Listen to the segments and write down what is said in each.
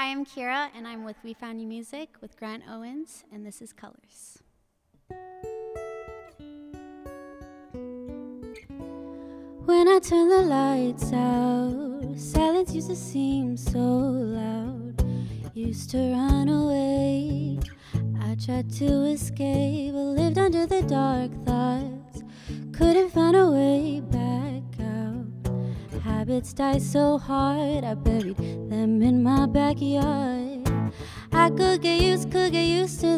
Hi, I'm KIIRA, and I'm with We Found You Music with Grant Owens, and this is Colors. When I turn the lights out, silence used to seem so loud. Used to run away, I tried to escape, but lived under the dark thoughts. Couldn't find a way back out. Habits die so hard, I buried them in my backyard. I could get used to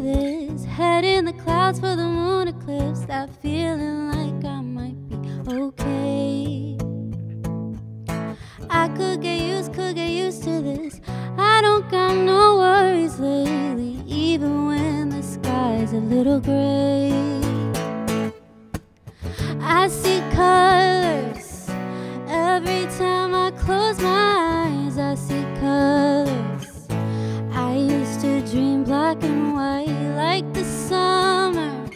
this. Head in the clouds for the moon eclipse. That feeling like I might be okay. I could get used to this. I don't got no worries lately, even when the sky's a little gray. I see colors every time I close my eyes. I see colors. I used to dream black and white like the summer.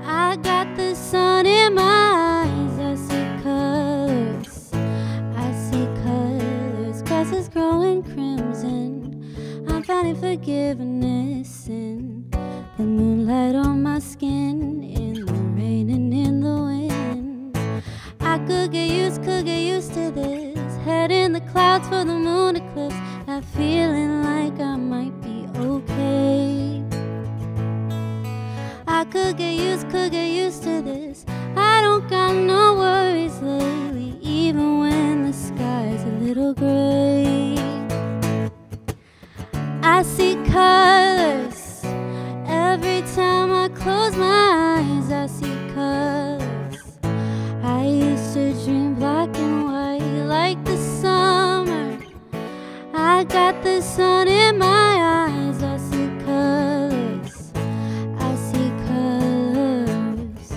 I got the sun in my eyes. I see colors. I see colors. Grass is growing crimson. I'm finding forgiveness in the moonlight on my skin, in the rain and in the wind. I could get used to this. Head in the clouds for the moon eclipse. That feeling like I might be okay. I could get used to this. I don't got no worries lately, even when the sky's a little gray. I see colors every time I close my eyes. I see colors. I used to dream black and white like the summer. I got the sun in my eyes. I see colors. I see colors.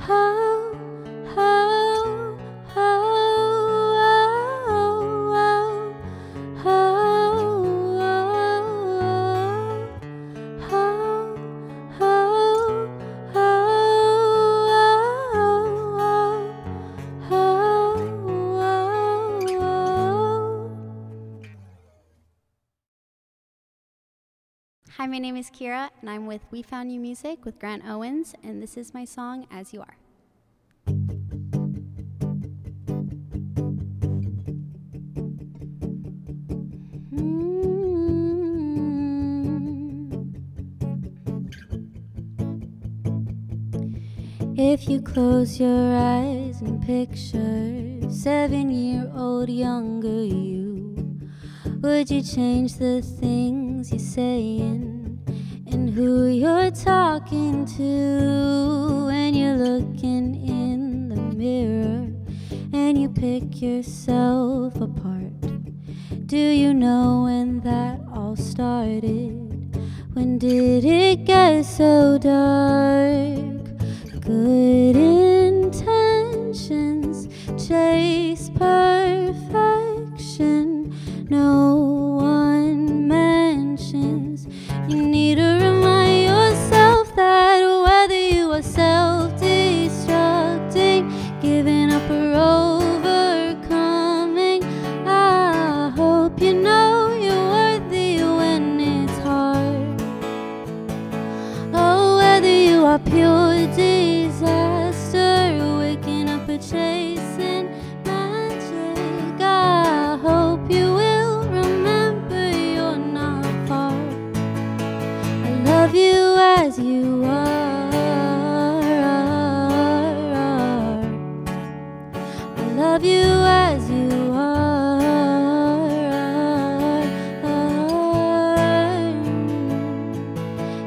Oh, oh, oh, oh, oh, Hi, my name is KIIRA, and I'm with We Found You Music with Grant Owens, and this is my song, As You Are. If you close your eyes and picture 7-year-old younger you, would you change the things you're saying and who you're talking to when you're looking in the mirror and you pick yourself apart? Do you know when that all started? When did it get so dark? Good intentions chase perfection. No one mentions you need to remind yourself that whether you are self-destructing, giving up or overcoming, I hope you know you're worthy when it's hard. Oh, whether you are pure disaster, waking up or chasing magic, I hope you will remember you're not far. I love you as you are. I love you as you are.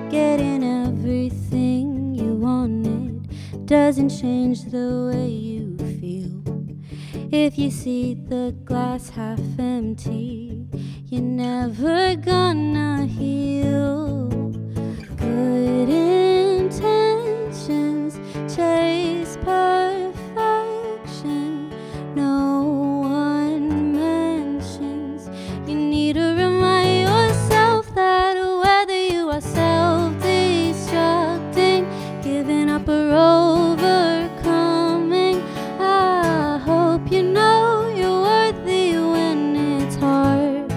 Getting everything you wanted doesn't change the way you feel. If you see the glass half empty, you're never gonna heal. Good intentions chase perfection. No one mentions you need to remind yourself that whether you are self-destructing, giving up or overcoming, I hope you know you're worthy when it's hard.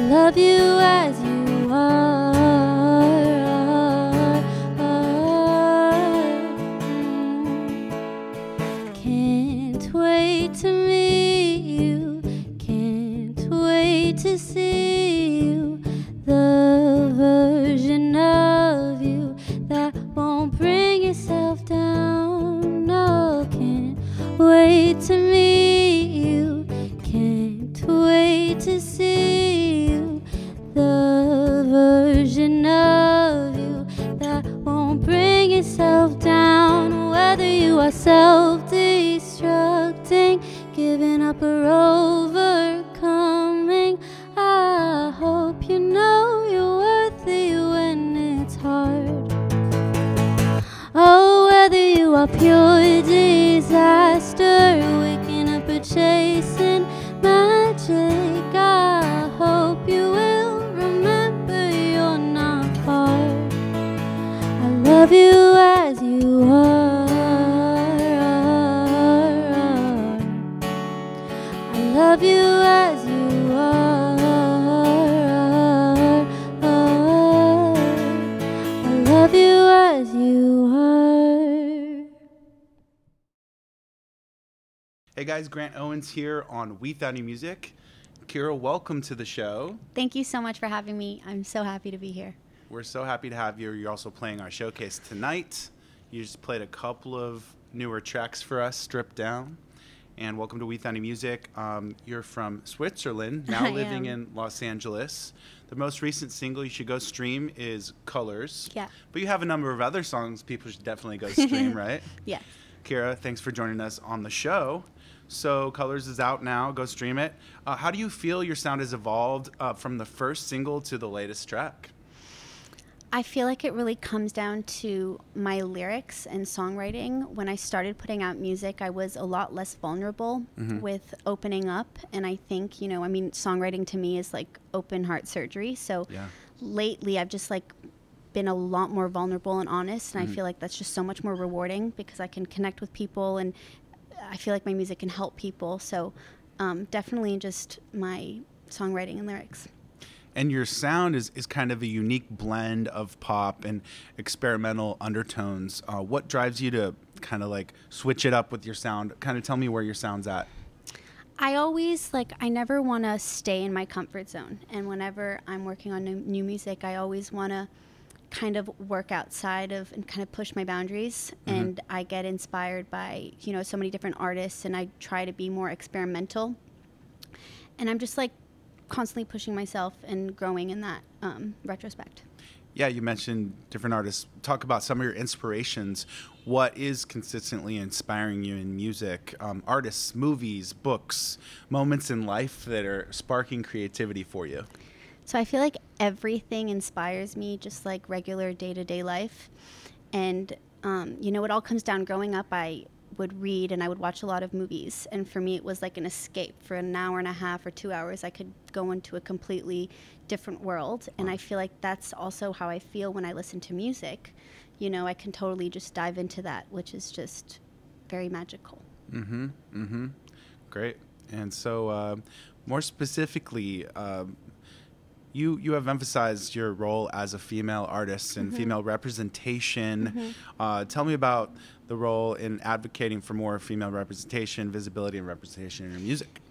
love you as you are. Can't wait to meet you. Can't wait to see you. The version of you that won't bring yourself down. No, can't wait to meet you. Can't wait to see you. The version of you that won't bring yourself down. Whether you are self-destructing, giving up or overcoming, I hope you know you're worthy when it's hard. Oh, whether you are pure disaster, waking up or chasing magic, I hope you will remember you're not far. I love you as you are. I love you as you are. I love you as you are. Hey guys, Grant Owens here on We Found You Music. KIIRA, welcome to the show. Thank you so much for having me. I'm so happy to be here. We're so happy to have you. You're also playing our showcase tonight. You just played a couple of newer tracks for us, stripped down. And welcome to We Found You Music. You're from Switzerland, now living in Los Angeles. The most recent single you should go stream is Colors. Yeah. But you have a number of other songs people should definitely go stream, right? Yeah. KIIRA, thanks for joining us on the show. So Colors is out now. Go stream it. How do you feel your sound has evolved from the first single to the latest track? I feel like it really comes down to my lyrics and songwriting. When I started putting out music, I was a lot less vulnerable with opening up. And I think, you know, I mean, songwriting to me is like open heart surgery. So lately I've just like been a lot more vulnerable and honest. And I feel like that's just so much more rewarding because I can connect with people and I feel like my music can help people. So definitely just my songwriting and lyrics. And your sound is kind of a unique blend of pop and experimental undertones. What drives you to kind of like switch it up with your sound? Kind of tell me where your sound's at. I always I never want to stay in my comfort zone. And whenever I'm working on new music, I always want to kind of work outside of and kind of push my boundaries. And I get inspired by, you know, so many different artists and I try to be more experimental. And I'm just like constantly pushing myself and growing in that retrospect. Yeah, you mentioned different artists. Talk about some of your inspirations. What is consistently inspiring you in music? Artists, movies, books, moments in life that are sparking creativity for you? So I feel like everything inspires me, just like regular day-to-day life. And, you know, it all comes down growing up. I would read and I would watch a lot of movies. And for me, it was like an escape. For an hour and a half or 2 hours, I could go into a completely different world. And I feel like that's also how I feel when I listen to music. You know, I can totally just dive into that, which is just very magical. Great. And so more specifically, you have emphasized your role as a female artist and female representation. Tell me about the role in advocating for more female representation, visibility, and representation in your music.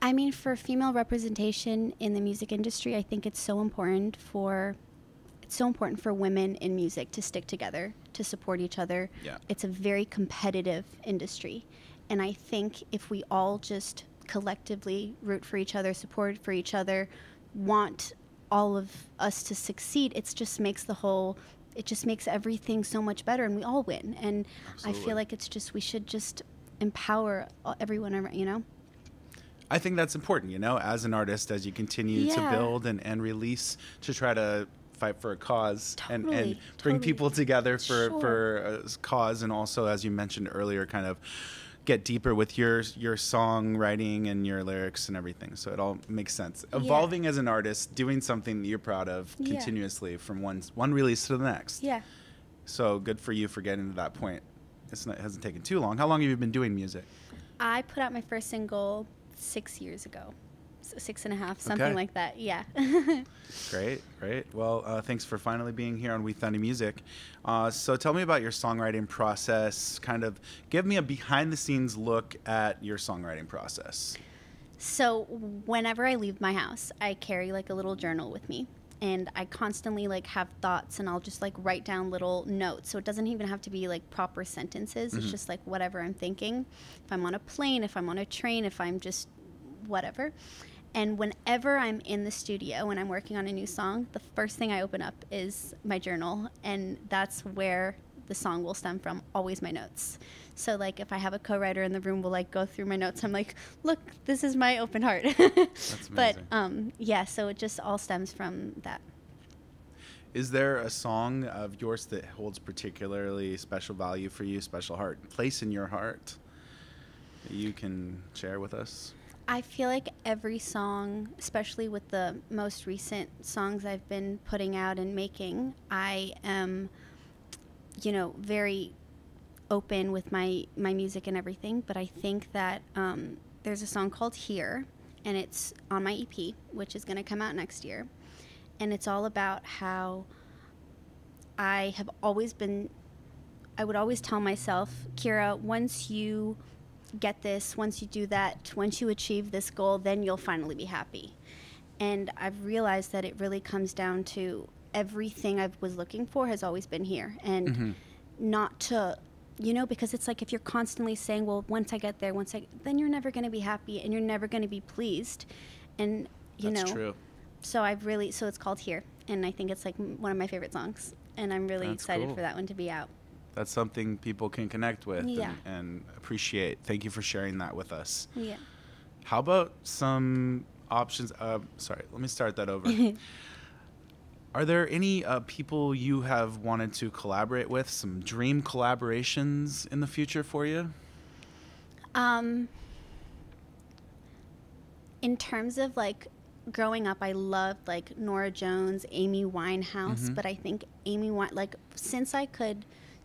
I mean, for female representation in the music industry, I think it's so important for women in music to stick together, to support each other. Yeah. It's a very competitive industry. And I think if we all just collectively root for each other, support for each other, want all of us to succeed, it just makes everything so much better and we all win. And absolutely. I feel like we should just empower everyone, you know? I think that's important, you know, as an artist, as you continue to build and release, to try to fight for a cause and bring people together for a cause. And also, as you mentioned earlier, kind of get deeper with your songwriting and your lyrics and everything. So it all makes sense. Evolving as an artist, doing something that you're proud of continuously from one release to the next. Yeah. So good for you for getting to that point. It hasn't taken too long. How long have you been doing music? I put out my first single 6 years ago. 6.5, something like that. Yeah. Great, great. Well, thanks for finally being here on We Thunder Music. So tell me about your songwriting process. Kind of give me a behind-the-scenes look at your songwriting process. So whenever I leave my house, I carry like a little journal with me. And I constantly like have thoughts, and I'll just like write down little notes. So it doesn't even have to be like proper sentences. It's just like whatever I'm thinking. If I'm on a plane, if I'm on a train, if I'm just whatever. And whenever I'm in the studio and I'm working on a new song, the first thing I open up is my journal, and that's where the song will stem from, always my notes. So like if I have a co-writer in the room, we'll like go through my notes. I'm like, look, this is my open heart. That's amazing. But yeah, so it just all stems from that. Is there a song of yours that holds particularly special value for you, special place in your heart that you can share with us? I feel like every song, especially with the most recent songs I've been putting out and making, I am, you know, very open with my music and everything. But I think that there's a song called KIIRA, and it's on my EP, which is going to come out next year. And it's all about how I have always been, I would always tell myself, KIIRA, once you get this, once you do that, once you achieve this goal, then you'll finally be happy. And I've realized that it really comes down to everything I was looking for has always been here. And not to, you know, because it's like if you're constantly saying, well, once I get there, then you're never going to be happy and you're never going to be pleased. And, you know. That's true. So so it's called KIIRA. And I think it's like one of my favorite songs. And I'm really excited for that one to be out. That's something people can connect with Yeah. and appreciate. Thank you for sharing that with us. Yeah. How about some options? Sorry, let me start that over. Are there any people you have wanted to collaborate with, some dream collaborations in the future for you? In terms of like growing up, I loved like Norah Jones, Amy Winehouse, but I think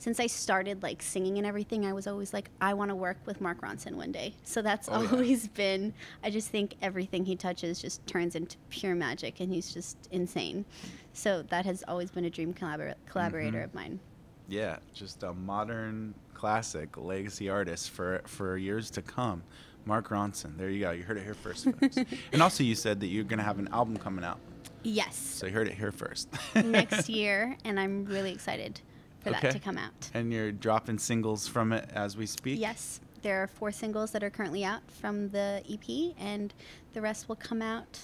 since I started like singing and everything, I was always like, I want to work with Mark Ronson one day. So that's always been, I just think everything he touches just turns into pure magic, and he's just insane. So that has always been a dream collaborator of mine. Yeah, just a modern classic legacy artist for years to come. Mark Ronson. There you go. You heard it here first, folks. And also you said that you're going to have an album coming out. Yes. So you heard it here first. Next year, and I'm really excited for that to come out. And you're dropping singles from it as we speak? Yes. There are 4 singles that are currently out from the EP, and the rest will come out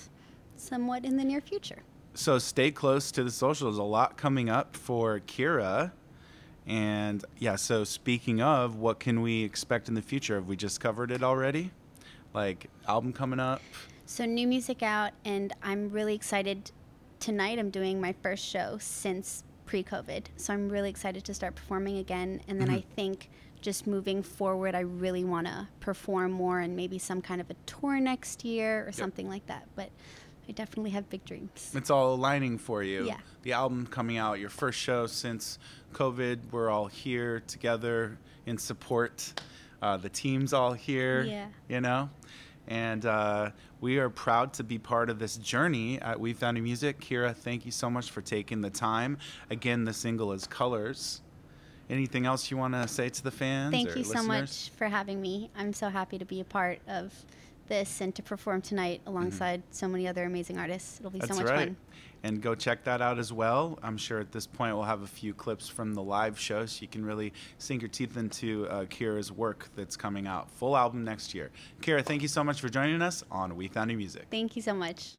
somewhat in the near future. So stay close to the socials. A lot coming up for KIIRA. And yeah, so speaking of, what can we expect in the future? Have we just covered it already? Like album coming up? So new music out, and I'm really excited. Tonight I'm doing my first show since pre-COVID. So I'm really excited to start performing again. And then I think just moving forward, I really want to perform more and maybe some kind of a tour next year or something like that. But I definitely have big dreams. It's all aligning for you. Yeah. The album coming out, your first show since COVID. We're all here together in support. The team's all here, you know? And we are proud to be part of this journey at We Found Music. KIIRA, thank you so much for taking the time. Again, the single is Colors. Anything else you want to say to the fans? Thank you listeners? so much for having me. I'm so happy to be a part of this and to perform tonight alongside so many other amazing artists. It'll be so much fun. And go check that out as well. I'm sure at this point we'll have a few clips from the live show so you can really sink your teeth into KIIRA's work that's coming out. Full album next year. KIIRA, thank you so much for joining us on We Found Music. Thank you so much.